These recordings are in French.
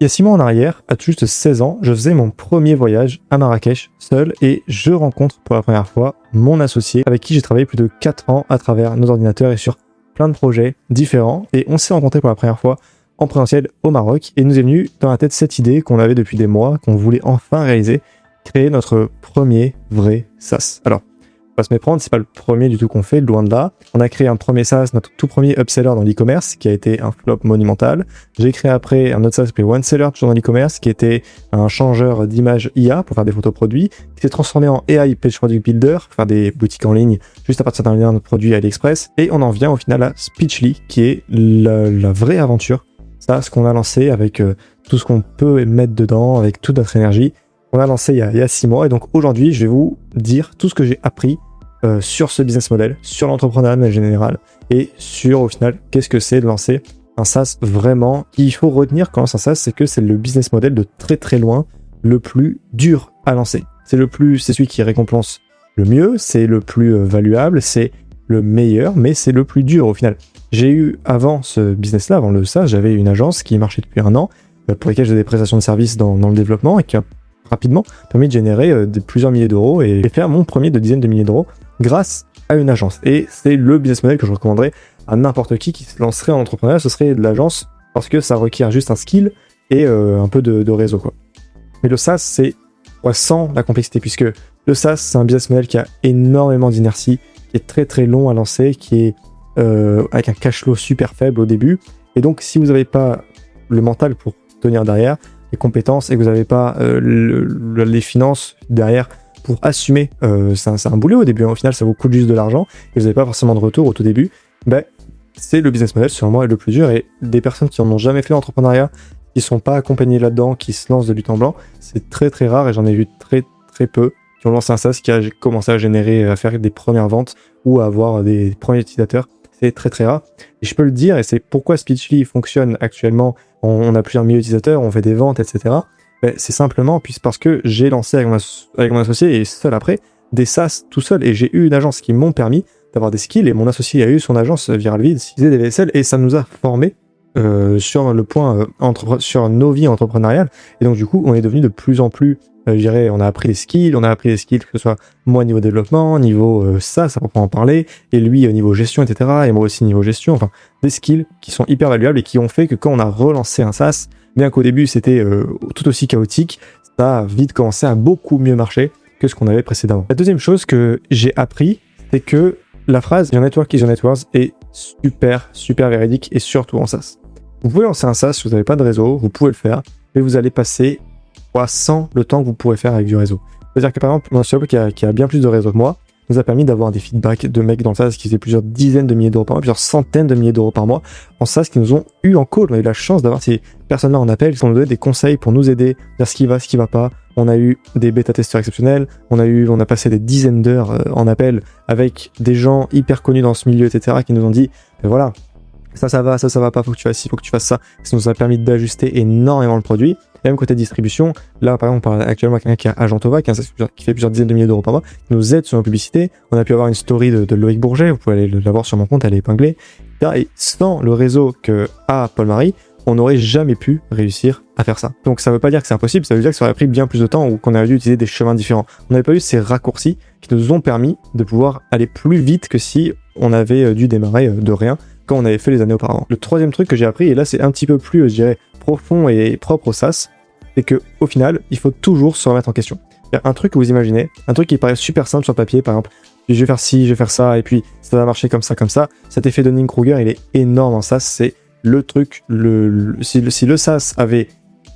Il y a 6 mois en arrière, à tout juste 16 ans, je faisais mon premier voyage à Marrakech seul et je rencontre pour la première fois mon associé avec qui j'ai travaillé plus de 4 ans à travers nos ordinateurs et sur plein de projets différents. Et on s'est rencontrés pour la première fois en présentiel au Maroc et nous est venu dans la tête cette idée qu'on avait depuis des mois, qu'on voulait enfin réaliser, créer notre premier vrai SaaS. Alors, pas se méprendre, c'est pas le premier du tout qu'on fait, loin de là. On a créé un premier SaaS, notre tout premier upseller dans l'e-commerce, qui a été un flop monumental. J'ai créé après un autre SaaS appelé OneSeller, toujours dans l'e-commerce, qui était un changeur d'image IA pour faire des photos produits, qui s'est transformé en AI Page Product Builder, pour faire des boutiques en ligne juste à partir d'un lien de produit AliExpress. Et on en vient au final à Speechly, qui est la vraie aventure. Ça, ce qu'on a lancé avec tout ce qu'on peut mettre dedans, avec toute notre énergie. On a lancé il y a 6 mois. Et donc aujourd'hui, je vais vous dire tout ce que j'ai appris sur ce business model, sur l'entrepreneuriat en général et sur au final qu'est-ce que c'est de lancer un SaaS vraiment. Il faut retenir quand on lance un SaaS, c'est que c'est le business model de très très loin le plus dur à lancer. C'est celui qui récompense le mieux, c'est le plus valuable, c'est le meilleur, mais c'est le plus dur au final. J'ai eu avant ce business-là, avant le SaaS, j'avais une agence qui marchait depuis 1 an pour laquelle j'ai des prestations de services dans le développement et qui a rapidement permis de générer plusieurs milliers d'euros et faire mon premier de dizaines de milliers d'euros grâce à une agence. Et c'est le business model que je recommanderais à n'importe qui se lancerait en entrepreneuriat, ce serait de l'agence parce que ça requiert juste un skill et un peu de réseau, quoi. Mais le SaaS, c'est sans la complexité, puisque le SaaS, c'est un business model qui a énormément d'inertie, qui est très très long à lancer, qui est avec un cash flow super faible au début. Et donc, si vous n'avez pas le mental pour tenir derrière, les compétences, et que vous n'avez pas les finances derrière pour assumer, c'est un boulot au début, hein. Au final ça vous coûte juste de l'argent et vous n'avez pas forcément de retour au tout début, c'est le business model selon moi le plus dur. Et des personnes qui n'en ont jamais fait l'entrepreneuriat, qui ne sont pas accompagnées là-dedans, qui se lancent de but en blanc, c'est très très rare et j'en ai vu très très peu qui ont lancé un SaaS qui a commencé à générer, à faire des premières ventes ou à avoir des premiers utilisateurs. C'est très très rare et je peux le dire, et c'est pourquoi Speechly fonctionne actuellement. On a plusieurs milliers d'utilisateurs, on fait des ventes, etc. C'est simplement parce que j'ai lancé avec mon associé et seul après des SaaS tout seul, et j'ai eu une agence qui m'ont permis d'avoir des skills, et mon associé a eu son agence ViralVid, qui faisait des vaisselles, et ça nous a formés sur le point sur nos vies entrepreneuriales. Et donc du coup on est devenu de plus en plus, on a appris des skills, que ce soit moi niveau développement, niveau SaaS à proprement parler, et lui au niveau gestion, etc. Et moi aussi niveau gestion, enfin des skills qui sont hyper valuables et qui ont fait que quand on a relancé un SaaS, bien qu'au début c'était tout aussi chaotique, ça a vite commencé à beaucoup mieux marcher que ce qu'on avait précédemment. La deuxième chose que j'ai appris, c'est que la phrase Your network is your net worth est super super véridique, et surtout en SaaS. Vous pouvez lancer un SaaS si vous n'avez pas de réseau, vous pouvez le faire, mais vous allez passer sans le temps que vous pourrez faire avec du réseau. C'est-à-dire que par exemple, mon associé qui a bien plus de réseau que moi, nous a permis d'avoir des feedbacks de mecs dans le SaaS qui faisaient plusieurs dizaines de milliers d'euros par mois, plusieurs centaines de milliers d'euros par mois en SaaS, qui nous ont eu en call. On a eu la chance d'avoir ces personnes-là en appel qui nous donné des conseils pour nous aider vers ce qui va, ce qui va pas. On a eu des bêta-testeurs exceptionnels, on a passé des dizaines d'heures en appel avec des gens hyper connus dans ce milieu, etc., qui nous ont dit, voilà, ça va pas, faut que tu fasses ci, faut que tu fasses ça. Ça nous a permis d'ajuster énormément le produit. Et même côté distribution, là par exemple on parle actuellement avec quelqu'un qui a Agentova, qui fait plusieurs dizaines de milliers d'euros par mois, qui nous aide sur nos publicités. On a pu avoir une story de Loïc Bourget, vous pouvez aller la voir sur mon compte, elle est épinglée. Et sans le réseau que a Paul-Marie, on n'aurait jamais pu réussir à faire ça. Donc ça veut pas dire que c'est impossible, ça veut dire que ça aurait pris bien plus de temps ou qu'on aurait dû utiliser des chemins différents. On n'avait pas eu ces raccourcis qui nous ont permis de pouvoir aller plus vite que si on avait dû démarrer de rien quand on avait fait les années auparavant. Le troisième truc que j'ai appris, et là c'est un petit peu plus, je dirais, profond et propre au SaaS, c'est qu'au final, il faut toujours se remettre en question. Un truc que vous imaginez, un truc qui paraît super simple sur papier, par exemple, je vais faire ci, je vais faire ça, et puis ça va marcher comme ça, cet effet Dunning-Kruger, il est énorme en SaaS, c'est le truc, si le SaaS avait,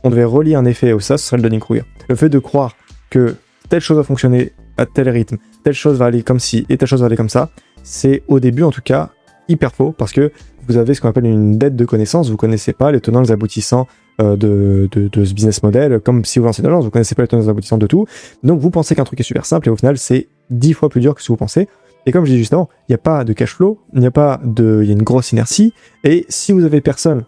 on devait relier un effet au SaaS, ce serait le Dunning-Kruger. Le fait de croire que telle chose va fonctionner à tel rythme, telle chose va aller comme ci, et telle chose va aller comme ça, c'est au début en tout cas hyper faux, parce que vous avez ce qu'on appelle une dette de connaissances, vous connaissez pas les tenants et les aboutissants de ce business model, comme si vous lancez une agence, vous connaissez pas les tenants et les aboutissants de tout, donc vous pensez qu'un truc est super simple, et au final c'est 10 fois plus dur que ce que vous pensez. Et comme je disais juste avant, il n'y a pas de cash flow, il y a une grosse inertie, et si vous avez personne,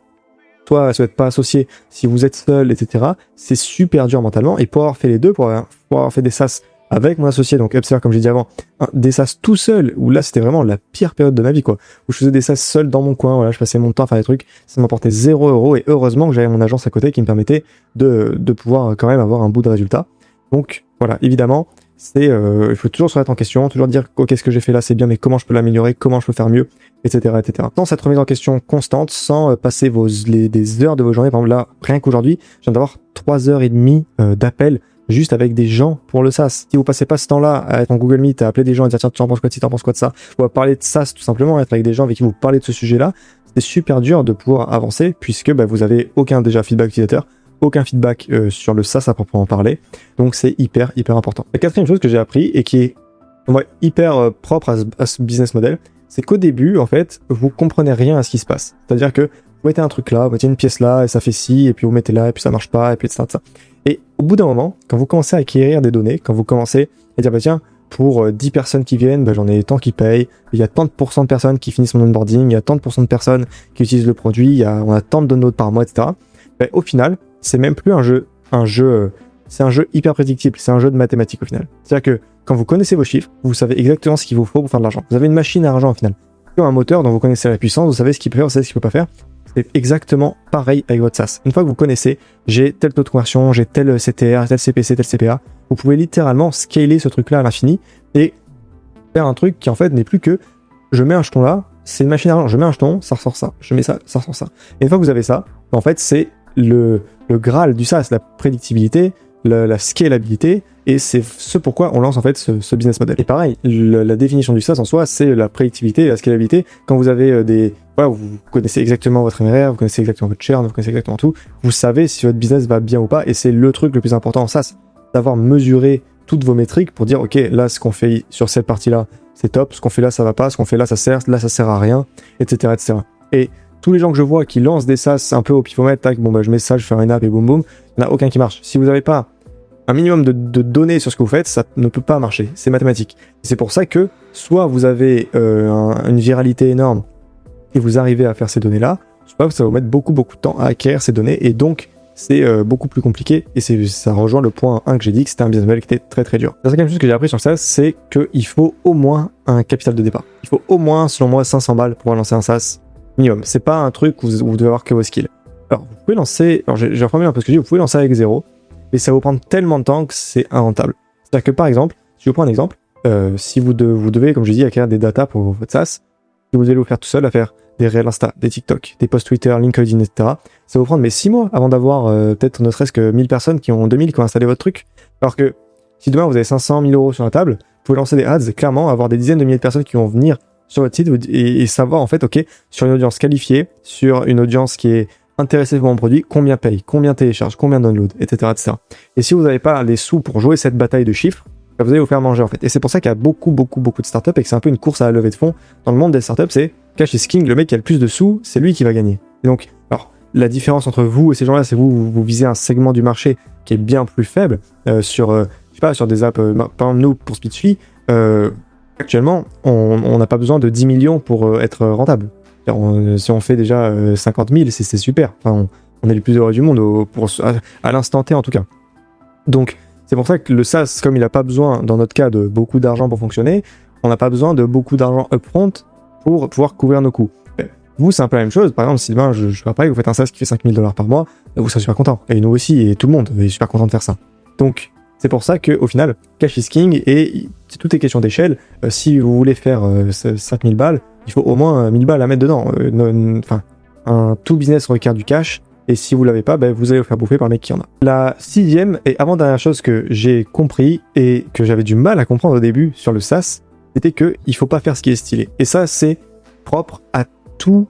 soit vous n'êtes pas associé, si vous êtes seul, etc., c'est super dur mentalement, et pour avoir fait les deux, pour avoir fait des SaaS avec mon associé, donc Upseller, comme j'ai dit avant, des SaaS tout seul, où là c'était vraiment la pire période de ma vie, quoi, où je faisais des SaaS seul dans mon coin, voilà, je passais mon temps à faire des trucs, ça m'apportait 0 €, et heureusement que j'avais mon agence à côté qui me permettait de pouvoir quand même avoir un bout de résultat. Donc voilà, évidemment, il faut toujours se remettre en question, toujours dire ok, ce que j'ai fait là c'est bien, mais comment je peux l'améliorer, comment je peux faire mieux, etc., etc. Sans cette remise en question constante, sans passer des heures de vos journées, par exemple là, rien qu'aujourd'hui, je viens d'avoir 3h30 d'appels juste avec des gens pour le SaaS. Si vous passez pas ce temps-là à être en Google Meet, à appeler des gens et dire tiens, tu en penses quoi de ci, tu en penses quoi de ça, ou à parler de SaaS tout simplement, être avec des gens avec qui vous parlez de ce sujet-là, c'est super dur de pouvoir avancer puisque vous avez aucun déjà feedback utilisateur, aucun feedback sur le SaaS à proprement parler. Donc c'est hyper important. La quatrième chose que j'ai appris et qui est hyper propre à ce business model, c'est qu'au début, en fait, vous comprenez rien à ce qui se passe. C'est-à-dire que vous mettez un truc là, vous mettez une pièce là, et ça fait ci, et puis vous mettez là, et puis ça marche pas, et puis etc. Et au bout d'un moment, quand vous commencez à acquérir des données, quand vous commencez à dire, tiens, pour 10 personnes qui viennent, j'en ai tant qui payent, il y a tant de pourcents de personnes qui finissent mon onboarding, il y a tant de pourcents de personnes qui utilisent le produit, on a tant de downloads par mois, etc. Au final, c'est même plus c'est un jeu hyper prédictible, c'est un jeu de mathématiques au final. C'est-à-dire que quand vous connaissez vos chiffres, vous savez exactement ce qu'il vous faut pour faire de l'argent. Vous avez une machine à argent au final. Comme un moteur dont vous connaissez la puissance, vous savez ce qu'il peut faire, vous savez ce qu'il ne peut pas faire. C'est exactement pareil avec votre SaaS. Une fois que vous connaissez, j'ai tel taux de conversion, j'ai tel CTR, tel CPC, tel CPA, vous pouvez littéralement scaler ce truc-là à l'infini et faire un truc qui en fait n'est plus que je mets un jeton là, c'est une machine à argent, je mets un jeton, ça ressort ça, je mets ça, ça ressort ça. Et une fois que vous avez ça, en fait c'est le Graal du SaaS, la prédictibilité, la scalabilité, et c'est ce pourquoi on lance en fait ce business model. Et pareil, la définition du SaaS en soi, c'est la prédictibilité et la scalabilité. Quand vous avez vous connaissez exactement votre MRR, vous connaissez exactement votre churn, vous connaissez exactement tout, vous savez si votre business va bien ou pas, et c'est le truc le plus important en SaaS, d'avoir mesuré toutes vos métriques pour dire ok, là ce qu'on fait sur cette partie-là, c'est top, ce qu'on fait là ça va pas, ce qu'on fait là ça sert à rien, etc. etc. Et tous les gens que je vois qui lancent des SaaS un peu au pifomètre, tac, je mets ça, je fais une app et boum boum, il n'y en a aucun qui marche. Si vous n'avez pas un minimum de données sur ce que vous faites, ça ne peut pas marcher, c'est mathématique. C'est pour ça que soit vous avez une viralité énorme et vous arrivez à faire ces données-là, soit ça va vous mettre beaucoup de temps à acquérir ces données, et donc c'est beaucoup plus compliqué, et ça rejoint le point 1 que j'ai dit, que c'était un business model qui était très très dur. La cinquième chose que j'ai appris sur le SaaS, c'est qu'il faut au moins un capital de départ. Il faut au moins, selon moi, 500 balles pour lancer un SaaS minimum. C'est pas un truc où vous devez avoir que vos skills. Alors, vous pouvez lancer, j'ai reformulé un peu ce que je dis, vous pouvez lancer avec zéro, mais ça va vous prendre tellement de temps que c'est inventable. C'est-à-dire que par exemple, si je vous prends un exemple, si vous devez, comme je dis, acquérir des datas pour votre SaaS, si vous devez vous faire tout seul à faire des Reels Insta, des TikTok, des posts Twitter, LinkedIn, etc., ça va vous prendre 6 mois avant d'avoir peut-être ne serait-ce que 1000 personnes qui ont 2000 qui ont installé votre truc. Alors que si demain vous avez 500 000 € sur la table, vous pouvez lancer des ads, clairement, avoir des dizaines de milliers de personnes qui vont venir sur votre site et savoir en fait, ok, sur une audience qualifiée, sur une audience qui est intéressée par mon produit, combien paye, combien télécharge, combien download, etc., etc. Et si vous n'avez pas les sous pour jouer cette bataille de chiffres, vous allez vous faire manger en fait. Et c'est pour ça qu'il y a beaucoup de startups et que c'est un peu une course à la levée de fonds. Dans le monde des startups, c'est cash is king, le mec qui a le plus de sous, c'est lui qui va gagner. Et donc, alors, la différence entre vous et ces gens-là, c'est vous visez un segment du marché qui est bien plus faible sur des apps, par exemple nous, pour Speechly, actuellement, on n'a pas besoin de 10 millions pour être rentable. Si on fait déjà 50 000, c'est super. Enfin, on est les plus heureux du monde, à l'instant T en tout cas. Donc, c'est pour ça que le SaaS, comme il n'a pas besoin, dans notre cas, de beaucoup d'argent pour fonctionner, on n'a pas besoin de beaucoup d'argent upfront pour pouvoir couvrir nos coûts. Vous, c'est un peu la même chose. Par exemple, si demain, je vois pas, vous faites un SaaS qui fait 5 000 $ par mois, vous serez super content. Et nous aussi, et tout le monde est super content de faire ça. Donc, c'est pour ça qu'au final, cash is king, et tout est question d'échelle. Si vous voulez faire 5 000 balles, il faut au moins 1000 balles à mettre dedans. Un tout business requiert du cash, et si vous l'avez pas, vous allez vous faire bouffer par le mec qui en a. La sixième et avant-dernière chose que j'ai compris, et que j'avais du mal à comprendre au début sur le SaaS, c'était qu'il faut pas faire ce qui est stylé. Et ça, c'est propre à tous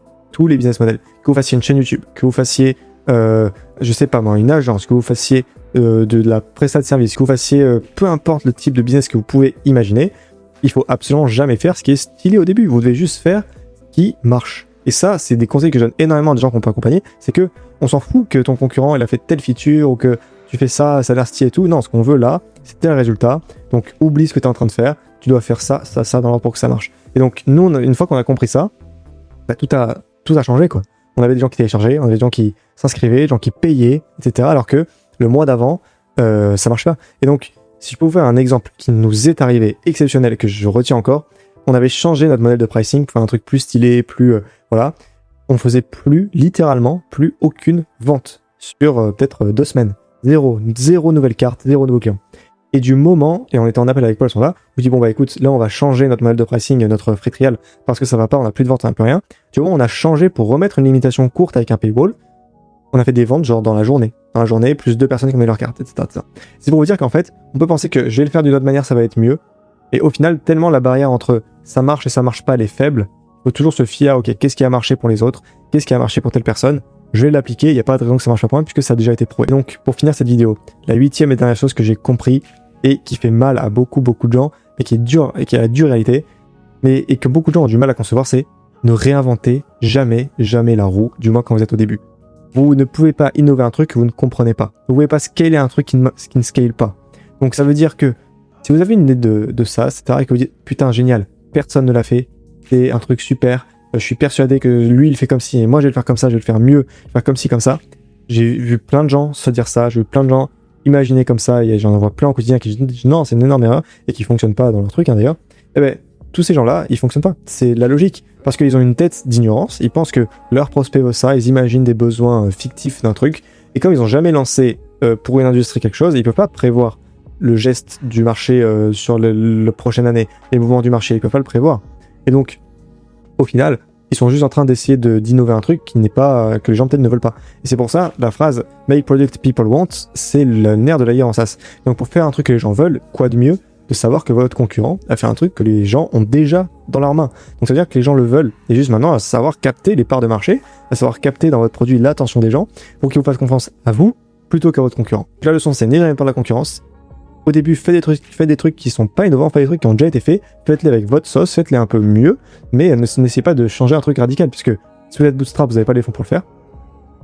les business models. Que vous fassiez une chaîne YouTube, que vous fassiez, je sais pas moi, une agence, que vous fassiez de la prestation de service, que vous fassiez peu importe le type de business que vous pouvez imaginer, il faut absolument jamais faire ce qui est stylé au début. Vous devez juste faire ce qui marche. Et ça, c'est des conseils que je donne énormément à des gens qu'on peut accompagner. C'est que on s'en fout que ton concurrent il a fait telle feature ou que tu fais ça a l'air stylé et tout. Non, ce qu'on veut là, c'est tel résultat. Donc oublie ce que tu es en train de faire. Tu dois faire ça dans l'ordre pour que ça marche. Et donc nous, une fois qu'on a compris ça, tout a changé quoi. On avait des gens qui téléchargeaient, on avait des gens qui s'inscrivaient, des gens qui payaient, etc. Alors que le mois d'avant, ça marche pas. Et donc Si je peux vous faire un exemple qui nous est arrivé exceptionnel, que je retiens encore, on avait changé notre modèle de pricing pour faire un truc plus stylé, plus... voilà. On faisait plus, littéralement, plus aucune vente sur peut-être 2 semaines. Zéro nouvelle carte, zéro nouveau client. Et du moment, et on était en appel avec Paul, sont là, vous dit bon bah écoute, là on va changer notre modèle de pricing, notre free trial, parce que ça va pas, on a plus de vente, on a plus rien. Du moment où on a changé pour remettre une limitation courte avec un paywall, on a fait des ventes genre dans la journée. Dans la journée, plus 2 personnes qui ont mis leur carte, etc. C'est pour vous dire qu'en fait, on peut penser que je vais le faire d'une autre manière, ça va être mieux. Et au final, tellement la barrière entre ça marche et ça marche pas, elle est faible, il faut toujours se fier à ok, qu'est-ce qui a marché pour les autres, qu'est-ce qui a marché pour telle personne, je vais l'appliquer, il n'y a pas de raison que ça marche pas pour moi puisque ça a déjà été prouvé. Donc pour finir cette vidéo, la 8e et dernière chose que j'ai compris et qui fait mal à beaucoup de gens, mais qui est dur et qui a la dure réalité, et que beaucoup de gens ont du mal à concevoir, c'est ne réinventez jamais la roue, du moins quand vous êtes au début. Vous ne pouvez pas innover un truc que vous ne comprenez pas. Vous ne pouvez pas scaler un truc qui ne scale pas. Donc ça veut dire que si vous avez une idée de ça, c'est-à-dire que vous dites putain génial, personne ne l'a fait, c'est un truc super, je suis persuadé que lui il fait comme ci et moi je vais le faire comme ça, je vais le faire mieux, je vais faire comme ci comme ça. J'ai vu plein de gens se dire ça, j'ai vu plein de gens imaginer comme ça, et j'en vois plein au quotidien qui disent non c'est une énorme erreur et qui fonctionnent pas dans leur truc d'ailleurs. Eh ben tous ces gens-là, ils fonctionnent pas. C'est la logique. Parce qu'ils ont une tête d'ignorance, ils pensent que leur prospect veut ça, ils imaginent des besoins fictifs d'un truc, et comme ils n'ont jamais lancé pour une industrie quelque chose, ils ne peuvent pas prévoir le geste du marché sur la prochaine année, les mouvements du marché, ils ne peuvent pas le prévoir. Et donc, au final, ils sont juste en train d'essayer d'innover un truc qui n'est pas, que les gens peut-être ne veulent pas. Et c'est pour ça, la phrase « Make product people want », c'est le nerf de la guerre en SaaS. Donc pour faire un truc que les gens veulent, quoi de mieux de savoir que votre concurrent a fait un truc que les gens ont déjà dans leurs mains. Donc ça veut dire que les gens le veulent. Et juste maintenant, à savoir capter les parts de marché, à savoir capter dans votre produit l'attention des gens pour qu'ils vous fassent confiance à vous plutôt qu'à votre concurrent. Donc la leçon, c'est n'ayez pas de la concurrence. Au début, faites des trucs qui sont pas innovants, faites des trucs qui ont déjà été faits, faites-les avec votre sauce, faites-les un peu mieux, mais n'essayez pas de changer un truc radical, puisque si vous êtes bootstrap, vous n'avez pas les fonds pour le faire.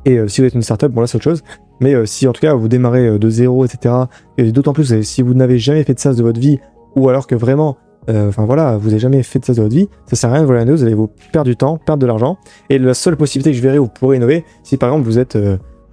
Et si vous êtes une startup, bon là c'est autre chose. Mais si en tout cas vous démarrez de zéro, etc. Et d'autant plus si vous n'avez jamais fait de SaaS de votre vie, ou alors que vraiment, enfin voilà, vous n'avez jamais fait de SaaS de votre vie, ça sert à rien de voler la news, vous allez vous perdre du temps, perdre de l'argent. Et la seule possibilité que je verrai où vous pourrez innover, si par exemple vous êtes,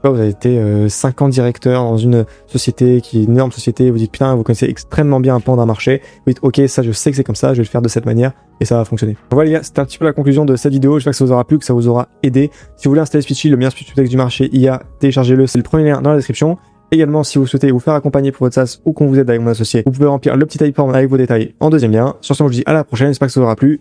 vous avez été 5 ans directeur dans une société qui est une énorme société, vous dites putain, vous connaissez extrêmement bien un pan d'un marché, vous dites ok, ça je sais que c'est comme ça, je vais le faire de cette manière, et ça va fonctionner. Voilà les gars, c'était un petit peu la conclusion de cette vidéo, j'espère que ça vous aura plu, que ça vous aura aidé. Si vous voulez installer Speechly, le meilleur speech to text du marché IA, téléchargez-le, c'est le premier lien dans la description. Également, si vous souhaitez vous faire accompagner pour votre SaaS ou qu'on vous aide avec mon associé, vous pouvez remplir le petit type form avec vos détails en deuxième lien. Sur ce, je vous dis à la prochaine, j'espère que ça vous aura plu.